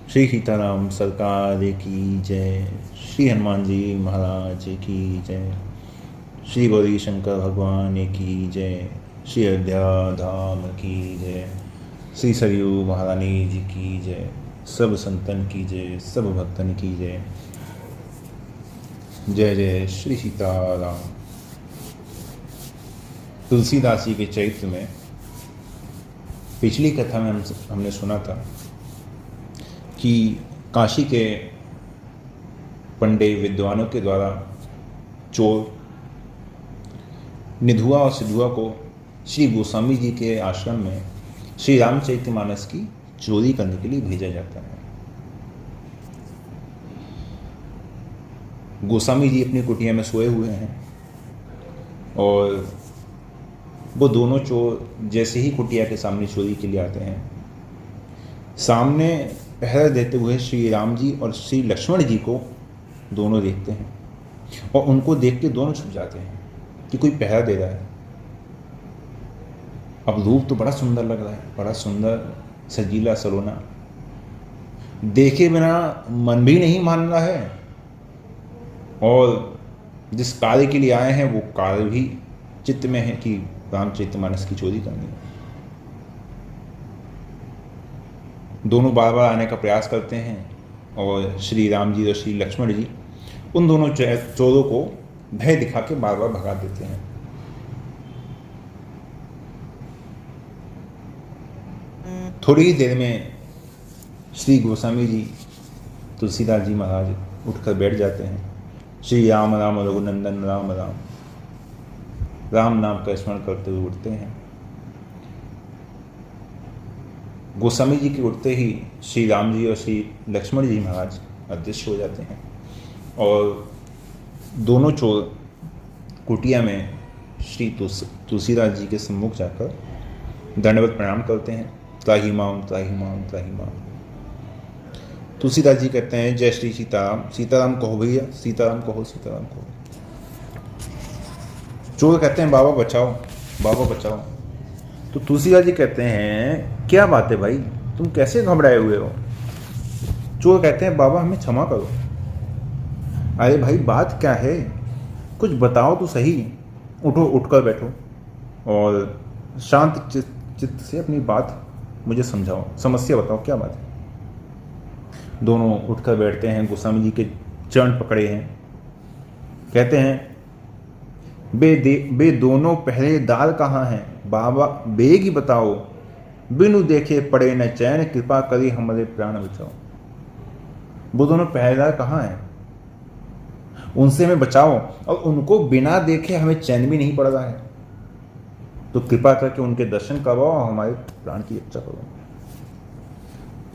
श्री सीताराम सरकार की जय। श्री हनुमान जी महाराज की जय। श्री गौरी शंकर भगवान की जय। श्री अयोध्या धाम की जय। श्री सरयू महारानी जी की जय। सब संतन की जय, सब भक्तन की जय। जय जय श्री सीताराम। तुलसीदास जी के चरित्र में पिछली कथा में हमने सुना था कि काशी के पंडे विद्वानों के द्वारा चोर निधुआ और सिधुआ को श्री गोस्वामी जी के आश्रम में श्री रामचरितमानस की चोरी करने के लिए भेजा जाता है। गोस्वामी जी अपनी कुटिया में सोए हुए हैं और वो दोनों चोर जैसे ही कुटिया के सामने चोरी के लिए आते हैं, सामने पहरा देते हुए श्री राम जी और श्री लक्ष्मण जी को दोनों देखते हैं और उनको देख के दोनों छुप जाते हैं कि कोई पहरा दे रहा है। अब रूप तो बड़ा सुंदर लग रहा है, बड़ा सुंदर सजीला सलोना, देखे बिना मन भी नहीं मान रहा है और जिस कार्य के लिए आए हैं वो कार्य भी चित्त में है कि रामचरितमानस की चोरी करनी है। दोनों बार बार आने का प्रयास करते हैं और श्री राम जी और श्री लक्ष्मण जी उन दोनों चोरों को भय दिखा के बार बार भगा देते हैं। थोड़ी ही देर में श्री गोस्वामी जी तुलसीदास जी महाराज उठकर बैठ जाते हैं। श्री राम राम रघुनंदन राम राम राम नाम का स्मरण करते हुए उठते हैं। गोस्वामी जी के उठते ही श्री राम जी और श्री लक्ष्मण जी महाराज अदृश्य हो जाते हैं और दोनों चोर कुटिया में श्री तुलसीदास जी के सम्मुख जाकर दंडवत प्रणाम करते हैं। त्राहि माम त्राहि माम त्राहि माम। तुलसीदास जी कहते हैं जय श्री सीताराम। सीताराम कहो भैया, सीताराम कहो, सीताराम कहो। चोर कहते हैं बाबा बचाओ, बाबा बचाओ। तो तुलसीदास जी कहते हैं क्या बात है भाई, तुम कैसे घबराए हुए हो। चोर कहते हैं बाबा हमें क्षमा करो। अरे भाई बात क्या है, कुछ बताओ तो सही। उठो, उठकर बैठो और शांत चित्त से अपनी बात मुझे समझाओ, समस्या बताओ क्या बात है। दोनों उठकर बैठते हैं, गोस्वामी जी के चरण पकड़े हैं। कहते हैं बे दोनों पहरेदार कहाँ हैं बाबा, बेग ही बताओ। बिनु देखे पड़े न चैन, कृपा करी हमारे प्राण बचाओ। वो दोनों पहरेदार कहाँ हैं, उनसे हमें बचाओ, और उनको बिना देखे हमें चैन भी नहीं पड़ रहा है, तो कृपा करके उनके दर्शन करवाओ और हमारे प्राण की रक्षा करो।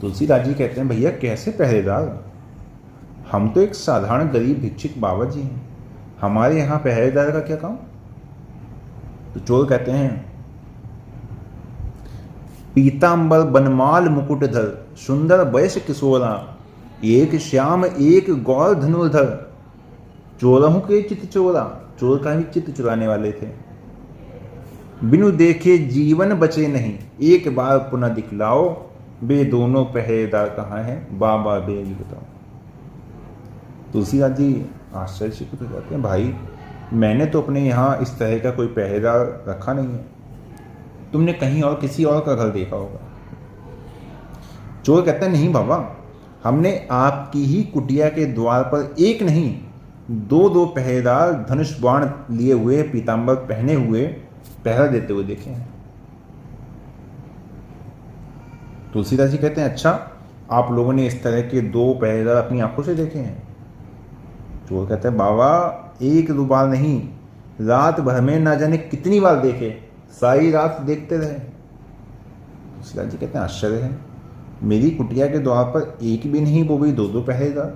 तुलसीदास जी कहते हैं भैया कैसे पहरेदार, हम तो एक साधारण गरीब भिक्षुक बाबा जी हैं, हमारे यहाँ पहरेदार का क्या काम। तो चोर कहते हैं पीतांबर बनमाल मुकुटधर, सुंदर वयस किशोरा, एक श्याम एक गौर धनुर्धर, चोरहु के चित चोरा। चोर का भी चित्त चुराने वाले थे। बिनु देखे जीवन बचे नहीं, एक बार पुनः दिखलाओ। बे दोनों पहरेदार कहाँ हैं बाबा, बेग बताओ। तुलसीदास जी आश्चर्यचकित हो जाते हैं, भाई मैंने तो अपने यहाँ इस तरह का कोई पहरेदार रखा नहीं है, तुमने कहीं और किसी और का घर देखा होगा। चोर कहता है नहीं बाबा, हमने आपकी ही कुटिया के द्वार पर एक नहीं दो दो पहरेदार धनुष बाण लिए हुए, पीतांबर पहने हुए पहरा देते हुए देखे हैं। तुलसीदास जी कहते हैं अच्छा, आप लोगों ने इस तरह के दो पहरेदार अपनी आंखों से देखे हैं। चोर कहते हैं बाबा एक दो बार नहीं, रात भर में ना जाने कितनी बार देखे, सारी रात देखते रहे। तुलसीदास जी कहते हैं आश्चर्य है, मेरी कुटिया के द्वार पर एक भी नहीं, वो भी दो दो पहरेदार,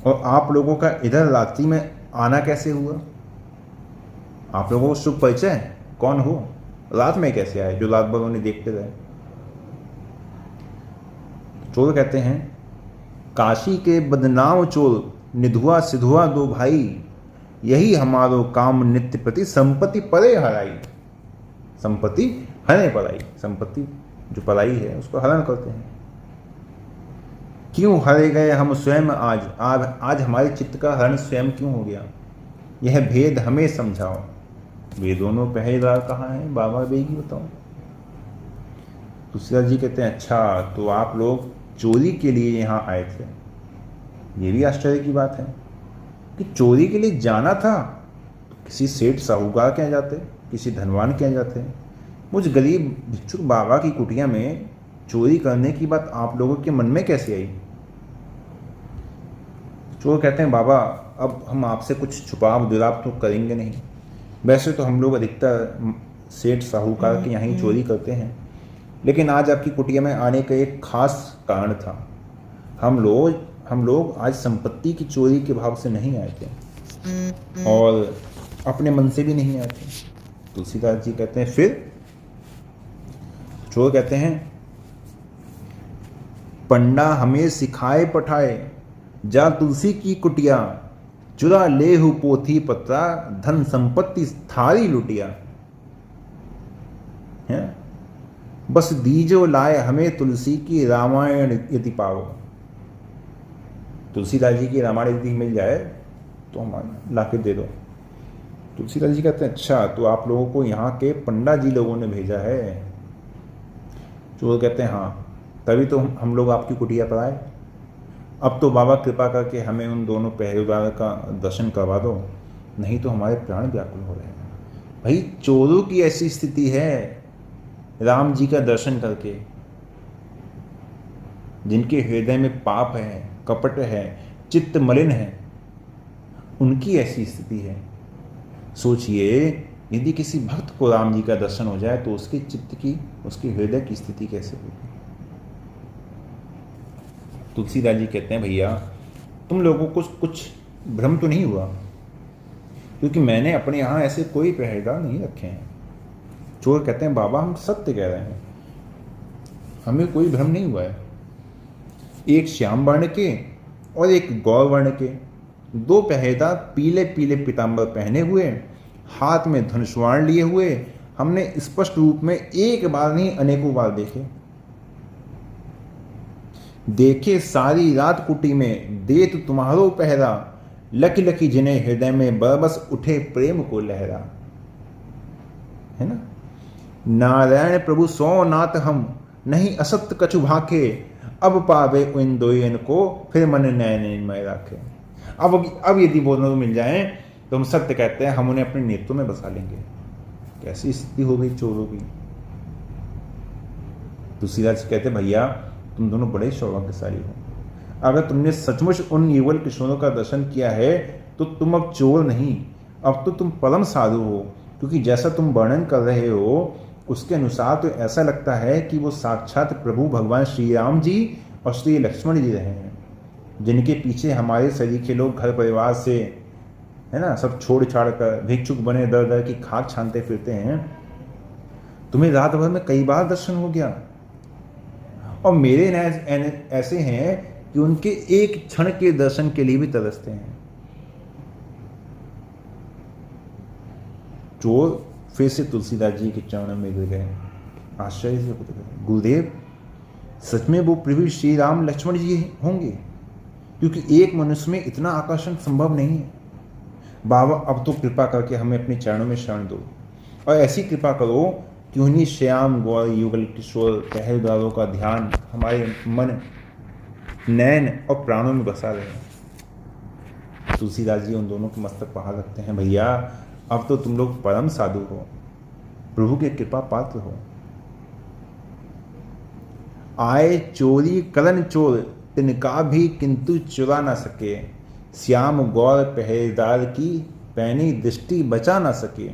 और आप लोगों का इधर रात्रि में आना कैसे हुआ। आप लोगों को शुभ परिचय, कौन हो, रात में कैसे आए जो रात भर उन्हें देखते रहे। चोर कहते हैं काशी के बदनाम चोर, निधुआ सिधुआ दो भाई, यही हमारो काम नित्य प्रति, संपत्ति परे हराई। संपत्ति हरने पराई, संपत्ति जो पराई है उसको हरण करते हैं। क्यों हरे गए हम स्वयं आज हमारे चित्त का हरण स्वयं क्यों हो गया? यह भेद हमें समझाओ। वे दोनों पहरेदार कहाँ हैं बाबा, बेगी बताओ। तुलसीदास जी कहते हैं अच्छा तो आप लोग चोरी के लिए यहाँ आए थे। ये भी आश्चर्य की बात है कि चोरी के लिए जाना था तो किसी सेठ साहूकार के यहाँ जाते, किसी धनवान के यहाँ जाते। मुझ गरीब भिक्षुक बाबा की कुटिया में चोरी करने की बात आप लोगों के मन में कैसे आई? चोर कहते हैं बाबा अब हम आपसे कुछ छुपाव दुराव तो करेंगे नहीं। वैसे तो हम लोग अधिकतर सेठ साहूकार के यहाँ ही चोरी करते हैं, लेकिन आज आपकी कुटिया में आने का एक खास कारण था। हम लोग आज संपत्ति की चोरी के भाव से नहीं आए थे और अपने मन से भी नहीं आए थे। तुलसीदास जी कहते हैं फिर? चोर कहते हैं पंडा हमें सिखाए पठाए, जा तुलसी की कुटिया, चुरा लेहु पोथी पत्रा, धन संपत्ति थारी लुटिया। है बस दीजो लाए हमें तुलसी की रामायण यदि पाओ। तुलसीदास जी की रामायण यदि मिल जाए तो हम ला के दे दो। तुलसीदास जी कहते हैं अच्छा तो आप लोगों को यहाँ के पंडा जी लोगों ने भेजा है? चोर कहते हैं हाँ, तभी तो हम लोग आपकी कुटिया पर आए। अब तो बाबा कृपा करके हमें उन दोनों पहरेदार का दर्शन करवा दो, नहीं तो हमारे प्राण व्याकुल हो रहे हैं। भाई चोरों की ऐसी स्थिति है राम जी का दर्शन करके, जिनके हृदय में पाप है, कपट है, चित्त मलिन है, उनकी ऐसी स्थिति है। सोचिए यदि किसी भक्त को राम जी का दर्शन हो जाए तो उसके चित्त की, उसके हृदय की स्थिति कैसे होगी? तुलसीदास जी कहते हैं भैया तुम लोगों को कुछ भ्रम तो नहीं हुआ, क्योंकि मैंने अपने यहाँ ऐसे कोई पहरेदार नहीं रखे हैं। चोर कहते हैं बाबा हम सत्य कह रहे हैं, हमें कोई भ्रम नहीं हुआ है। एक श्याम वर्ण के और एक गौर वर्ण के दो पहरेदार पीले पीले पीताम्बर पहने हुए, हाथ में धनुष्वाण लिए हुए हमने स्पष्ट रूप में एक बार नहीं अनेकों बार देखे सारी रात कुटी में देत तुम्हारो पहरा, लकी लकी जिन्हें हृदय में बरबस उठे प्रेम को लहरा। है ना? नारायण प्रभु सो नाथ हम, नहीं असत्य कछु भाखे, अब पावे उन दोयन को फिर मन नयन में राखे। अब यदि बोलने मिल जाए तो हम सत्य कहते हैं, हम उन्हें अपने नेत्रों में बसा लेंगे। कैसी स्थिति हो गई चोरों की। तुलसीदास कहते भैया तुम दोनों बड़े सौभाग्यशाली हो। अगर तुमने सचमुच उन युगल किशोरों का दर्शन किया है तो तुम अब चोर नहीं, अब तो तुम परम साधु हो, क्योंकि जैसा तुम वर्णन कर रहे हो उसके अनुसार तो ऐसा लगता है कि वो साक्षात प्रभु भगवान श्री राम जी और श्री लक्ष्मण जी रहे हैं, जिनके पीछे हमारे सरीखे लोग घर परिवार से, है ना, सब छोड़ छाड़ कर भिक्षुक बने दर दर की खाक छानते फिरते हैं। तुम्हें रात भर में कई बार दर्शन हो गया, और मेरे ऐसे हैं कि उनके एक क्षण के दर्शन के लिए भी तरसते हैं। चोर फिर से तुलसीदास जी के चरणों में गिर गए, आश्चर्य से पूछते गए गुरुदेव सच में वो प्रभु श्री राम लक्ष्मण जी होंगे? क्योंकि एक मनुष्य में इतना आकर्षण संभव नहीं है। बाबा अब तो कृपा करके हमें अपने चरणों में शरण दो, और ऐसी कृपा करो कि उन्हीं श्याम गौर युगल किशोर पहरेदारों का ध्यान हमारे मन, नयन और प्राणों में बसा रहे। तुलसीदास जी उन दोनों के मस्तक पहाड़ रखते हैं भैया अब तो तुम लोग परम साधु हो, प्रभु के कृपा पात्र हो। आए चोरी करन चोर, तिनका भी किंतु चुरा न सके, श्याम गौर पहरेदार की पैनी दृष्टि बचा न सके,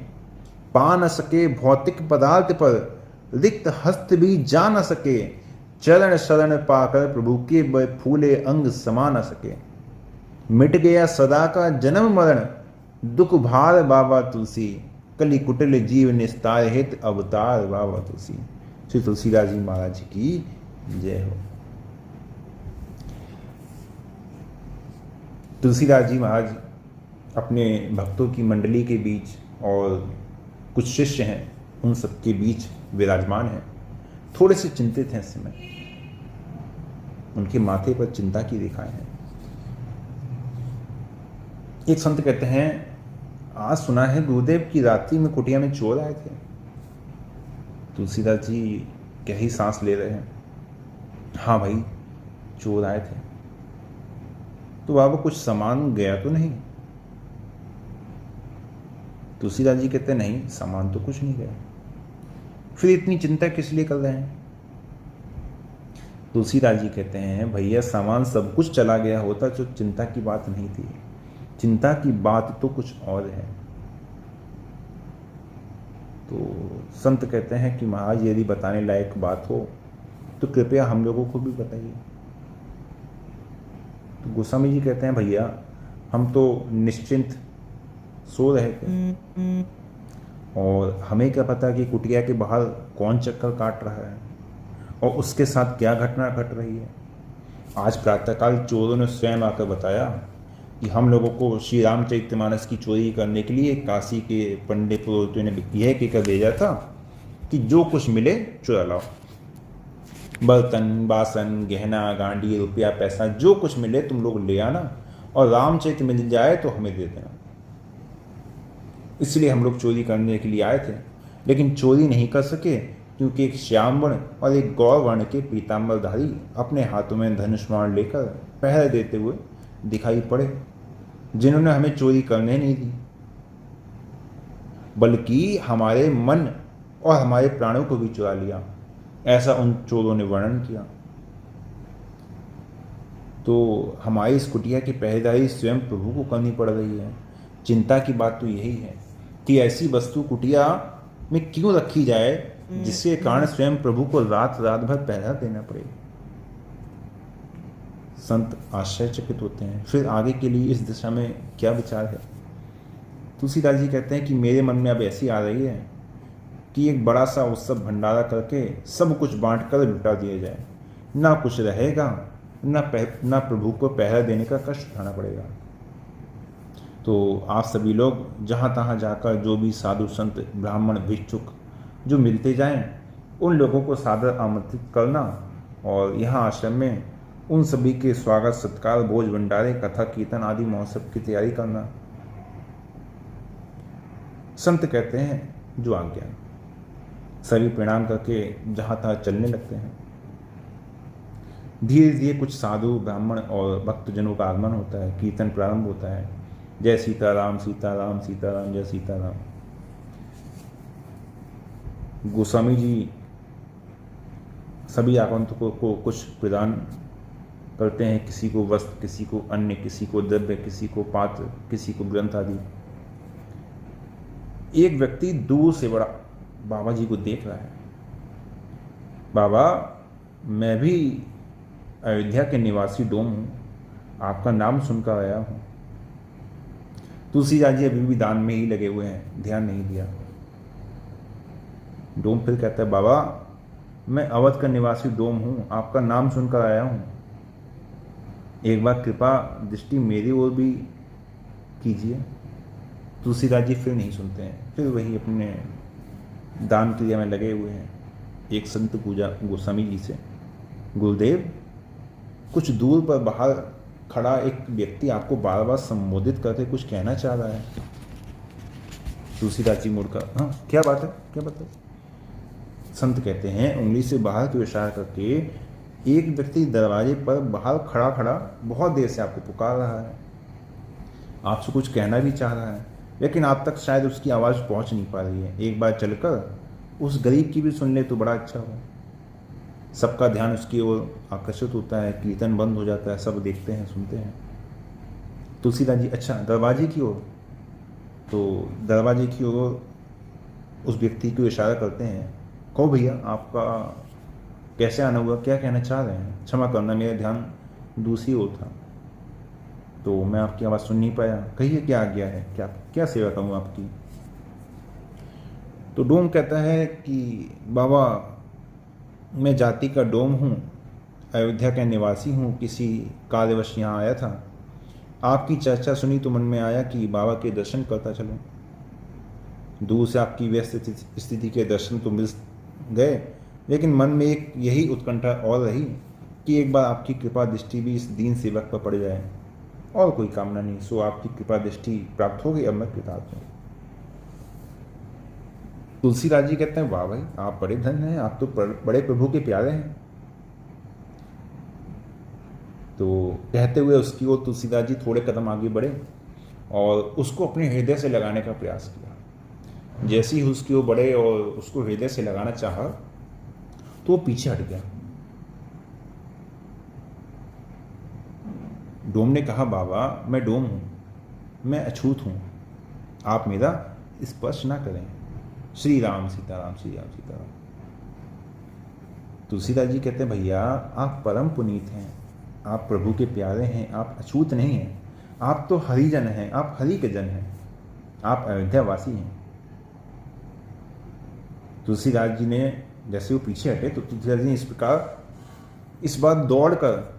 पा न सके भौतिक पदार्थ पर, रिक्त हस्त भी जा न सके, चरण शरण पाकर प्रभु के फूले अंग समा न सके। मिट गया सदा का जन्म मरण, दुख भार बाबा तुलसी, कली कुटिल जीव निस्तार हित अवतार बाबा तुलसी। श्री तुलसीदास जी महाराज की जय हो। तुलसीदास जी महाराज अपने भक्तों की मंडली के बीच और कुछ शिष्य हैं उन सबके बीच विराजमान हैं, थोड़े से चिंतित हैं इस समय। उनके माथे पर चिंता की रेखाएं हैं। एक संत कहते हैं, आज सुना है गुरुदेव की रात्रि में कुटिया में चोर आए थे। तुलसीदास जी गहरी सांस ले रहे हैं। हाँ भाई, चोर आए थे। तो बाबा कुछ सामान गया तो नहीं? तुलसीदास जी कहते हैं, नहीं, सामान तो कुछ नहीं गया। फिर इतनी चिंता किस लिए कर रहे हैं? तुलसीदास जी कहते हैं, भैया सामान सब कुछ चला गया होता तो चिंता की बात नहीं थी। चिंता की बात तो कुछ और है। तो संत कहते हैं कि महाराज यदि बताने लायक बात हो तो कृपया हम लोगों को भी बताइए। तो गोस्वामी जी कहते हैं, भैया हम तो निश्चिंत सो रहे थे और हमें क्या पता कि कुटिया के बाहर कौन चक्कर काट रहा है और उसके साथ क्या घटना घट रही है। आज प्रातःकाल चोरों ने स्वयं आकर बताया कि हम लोगों को श्री रामचरितमानस की चोरी करने के लिए काशी के पंडित पुरोहितों ने यह कहकर भेजा था कि जो कुछ मिले चुरा लाओ। बर्तन, बासन, गहना, गांडी, रुपया, पैसा, जो कुछ मिले तुम लोग ले आना और रामचरित मिल जाए तो हमें दे देना। इसलिए हम लोग चोरी करने के लिए आए थे, लेकिन चोरी नहीं कर सके क्योंकि एक श्याम वर्ण और एक गौर वर्ण के पीताम्बरधारी अपने हाथों में धनुष बाण लेकर पहरा देते हुए दिखाई पड़े, जिन्होंने हमें चोरी करने नहीं दी, बल्कि हमारे मन और हमारे प्राणों को भी चुरा लिया। ऐसा उन चोरों ने वर्णन किया। तो हमारी इस कुटिया की पहरेदारी स्वयं प्रभु को करनी पड़ रही है। चिंता की बात तो यही है कि ऐसी वस्तु कुटिया में क्यों रखी जाए जिसके कारण स्वयं प्रभु को रात रात भर पहरा देना पड़े। संत आश्चर्यचकित होते हैं। फिर आगे के लिए इस दिशा में क्या विचार है? तुलसीदास जी कहते हैं कि मेरे मन में अब ऐसी आ रही है कि एक बड़ा सा उत्सव भंडारा करके सब कुछ बांट कर लुटा दिया जाए। ना कुछ रहेगा, ना प्रभु को पहरा देने का कष्ट उठाना पड़ेगा। तो आप सभी लोग जहाँ तहाँ जाकर जो भी साधु संत ब्राह्मण भिक्षुक जो मिलते जाएं, उन लोगों को सादर आमंत्रित करना और यहाँ आश्रम में उन सभी के स्वागत सत्कार, भोज भंडारे, कथा कीर्तन आदि महोत्सव की तैयारी करना। संत कहते हैं जो आज्ञा। सभी प्रणाम करके जहाँ तहाँ चलने लगते हैं। धीरे धीरे कुछ साधु ब्राह्मण और भक्तजनों का आगमन होता है। कीर्तन प्रारंभ होता है। जय सीताराम, सीताराम, सीताराम, जय सीताराम। गोस्वामी जी सभी आगंतुकों को कुछ प्रदान करते हैं, किसी को वस्त्र, किसी को अन्न, किसी को द्रव्य, किसी को पात्र, किसी को ग्रंथ आदि। एक व्यक्ति दूर से बड़ा बाबा जी को देख रहा है। बाबा, मैं भी अयोध्या के निवासी डोम हूँ, आपका नाम सुनकर आया हूँ। तुलसीदास जी अभी भी दान में ही लगे हुए हैं, ध्यान नहीं दिया। डोम फिर कहता है, बाबा मैं अवध का निवासी डोम हूँ, आपका नाम सुनकर आया हूँ। एक बार कृपा दृष्टि मेरी ओर भी कीजिए। तुलसीदास जी फिर नहीं सुनते हैं, फिर वही अपने दान क्रिया में लगे हुए हैं। एक संत पूजा गोस्वामी जी से, गुरुदेव कुछ दूर पर बाहर खड़ा एक व्यक्ति आपको बार बार संबोधित करके कुछ कहना चाह रहा है। तुलसीदास जी मुड़कर, हाँ क्या बात है, क्या बात है? संत कहते हैं, उंगली से बाहर की इशारा करके एक व्यक्ति दरवाजे पर बाहर खड़ा खड़ा बहुत देर से आपको पुकार रहा है, आपसे कुछ कहना भी चाह रहा है, लेकिन आप तक शायद उसकी आवाज़ पहुंच नहीं पा रही है। एक बार चलकर उस गरीब की भी सुन ले तो बड़ा अच्छा हो। सबका ध्यान उसकी ओर आकर्षित होता है। कीर्तन बंद हो जाता है, सब देखते हैं, सुनते हैं। तुलसीदास जी, अच्छा दरवाजे की ओर। तो दरवाजे की ओर उस व्यक्ति को इशारा करते हैं, कहो भैया आपका कैसे आना हुआ, क्या कहना चाह रहे हैं? क्षमा करना, मेरा ध्यान दूसरी ओर था तो मैं आपकी आवाज़ सुन नहीं पाया, कहिए क्या आज्ञा है, क्या सेवा करूँ आपकी? तो डोम कहता है कि बाबा मैं जाति का डोम हूँ, अयोध्या का निवासी हूँ, किसी कार्यवश यहाँ आया था। आपकी चर्चा सुनी तो मन में आया कि बाबा के दर्शन करता चलूँ। दूर से आपकी व्यस्त स्थिति के दर्शन तो मिल गए, लेकिन मन में एक यही उत्कंठा और रही कि एक बार आपकी कृपा दृष्टि भी इस दीन सेवक पर पड़ जाए, और कोई कामना नहीं, सो आपकी कृपा दृष्टि प्राप्त हो गई, अब मैं कृतार्थ हूँ। तुलसीदास जी कहते हैं वाह भाई, आप बड़े धन्य हैं, आप तो बड़े प्रभु के प्यारे हैं। तो कहते हुए उसकी ओर तुलसीदास जी थोड़े कदम आगे बढ़े और उसको अपने हृदय से लगाने का प्रयास किया। जैसे ही उसकी ओर बढ़े और उसको हृदय से लगाना चाहा तो वो पीछे हट गया। डोम ने कहा बाबा मैं डोम हूँ, मैं अछूत हूँ, आप मेरा स्पर्श ना करें। श्री राम सीताराम, श्री राम सीताराम। तुलसीदास जी कहते हैं भैया आप परम पुनीत हैं, आप प्रभु के प्यारे हैं, आप अछूत नहीं हैं, आप तो हरिजन हैं, आप हरि के जन हैं, आप अयोध्यावासी हैं। तुलसीदास जी ने जैसे वो पीछे हटे तो तुलसीदास जी ने इस प्रकार इस बार दौड़कर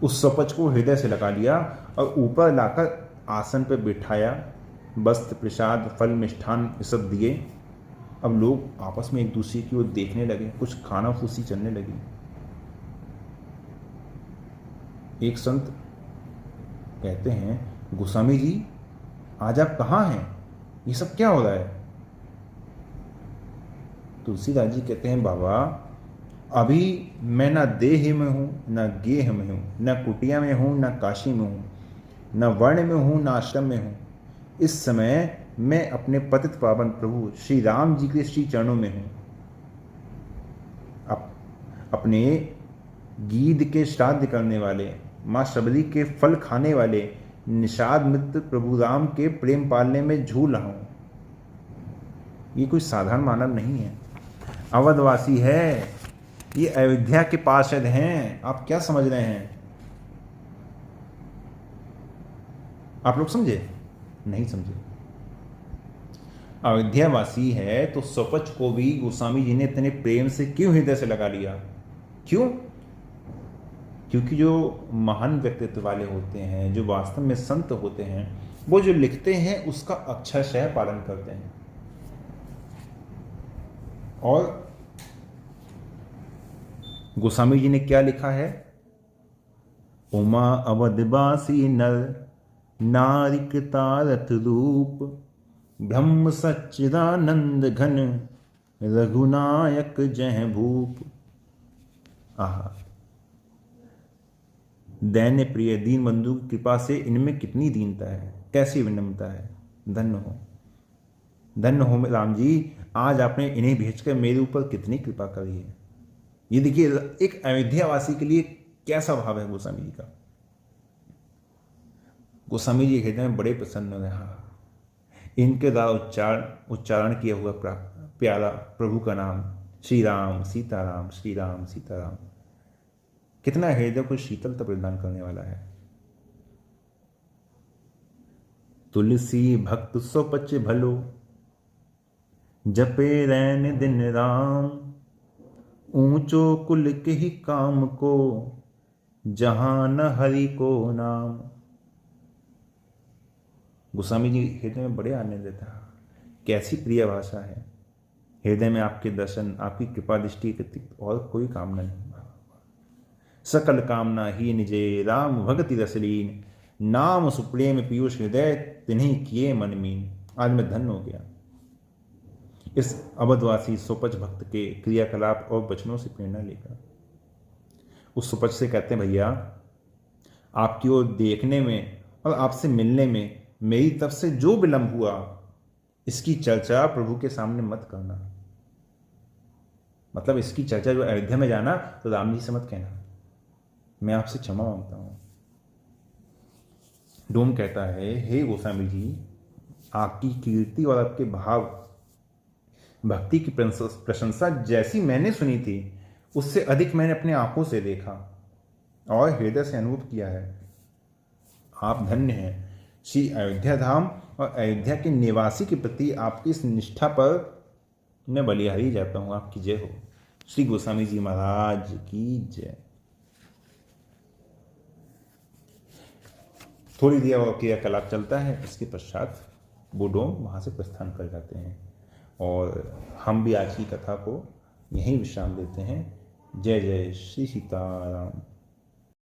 उस सपच को हृदय से लगा लिया और ऊपर लाकर आसन पर बिठाया। वस्त्र प्रसाद फल मिष्ठान ये सब दिए। अब लोग आपस में एक दूसरे की ओर देखने लगे, कुछ खाना फूसी चलने लगी। एक संत कहते हैं गोस्वामी जी आज आप कहाँ हैं, ये सब क्या हो रहा है? तुलसीदास जी कहते हैं बाबा अभी मैं ना देह में हूँ, ना गेह में हूँ, ना कुटिया में हूँ, ना काशी में हूँ, ना वर्ण में हूँ, ना आश्रम में हूँ। इस समय मैं अपने पतित पावन प्रभु श्री राम जी के श्री चरणों में हूँ। अपने गीध के श्राद्ध करने वाले, माँ शबरी के फल खाने वाले निषाद मित्र प्रभु राम के प्रेम पालने में झूल रहा हूँ। ये कोई साधारण मानव नहीं है, अवधवासी है, ये अयोध्या के पार्षद हैं। आप क्या समझ रहे हैं? आप लोग समझे? नहीं समझे। अयोध्यावासी है तो सपच को भी गोस्वामी जी ने इतने प्रेम से क्यों हृदय से लगा लिया? क्यों? क्योंकि जो महान व्यक्तित्व वाले होते हैं, जो वास्तव में संत होते हैं, वो जो लिखते हैं उसका अक्षरशः पालन करते हैं। और गोस्वामी जी ने क्या लिखा है? उमा अवधवासी नर नारिकतारथ रूप ब्रह्म सच्चिदानंद घन रघुनायक जय भूप। आहा, दैन्य प्रिय दीन बंधु की कृपा से इनमें कितनी दीनता है, कैसी विनम्रता है। धन्य हो, धन्य हो राम जी, आज आपने इन्हें भेजकर मेरे ऊपर कितनी कृपा करी है। ये देखिए एक अयोध्यावासी के लिए कैसा भाव है गोस्वामी जी का। गोस्वामी जी हृदय में बड़े प्रसन्न रहा। इनके द्वारा उच्चारण किया हुआ प्यारा प्रभु का नाम श्री राम सीताराम, श्री राम सीताराम, कितना हृदय को शीतलता प्रदान करने वाला है। तुलसी भक्त सपच भलो जपे रैन दिन राम, ऊंचो कुल के ही काम को जहां न हरि को नाम। गोस्वामी जी हृदय में बड़े आनंद देता है। कैसी प्रिय भाषा है। हृदय में आपके दर्शन, आपकी कृपा दृष्टि व्यतिरिक्त और कोई कामना नहीं। सकल कामना ही निजे राम भगति रसलीन, नाम सुप्रेम पीयूष हृदय तिन्हीं किए मन मीन। आज मैं धन्य हो गया। इस अवधवासी सुपच भक्त के क्रियाकलाप और वचनों से प्रेरणा लेकर उस सुपच से कहते हैं भैया आपकी ओर देखने में और आपसे मिलने में मेरी तरफ से जो विलंब हुआ, इसकी चर्चा प्रभु के सामने मत करना। मतलब इसकी चर्चा जो अयोध्या में जाना तो राम जी से मत कहना, मैं आपसे क्षमा मांगता हूं। डोम कहता है हे गोस्वामी जी, आपकी कीर्ति और आपके भाव भक्ति की प्रशंसा जैसी मैंने सुनी थी उससे अधिक मैंने अपने आंखों से देखा और हृदय से अनुभव किया है। आप धन्य हैं। श्री अयोध्या धाम और अयोध्या के निवासी के प्रति आपकी इस निष्ठा पर मैं बलिहारी जाता हूँ। आपकी जय हो। श्री गोस्वामी जी महाराज की जय। थोड़ी देर और क्रियाकलाप चलता है, इसके पश्चात वो डोम वहाँ से प्रस्थान कर जाते हैं और हम भी आज की कथा को यहीं विश्राम देते हैं। जय जय श्री सीताराम।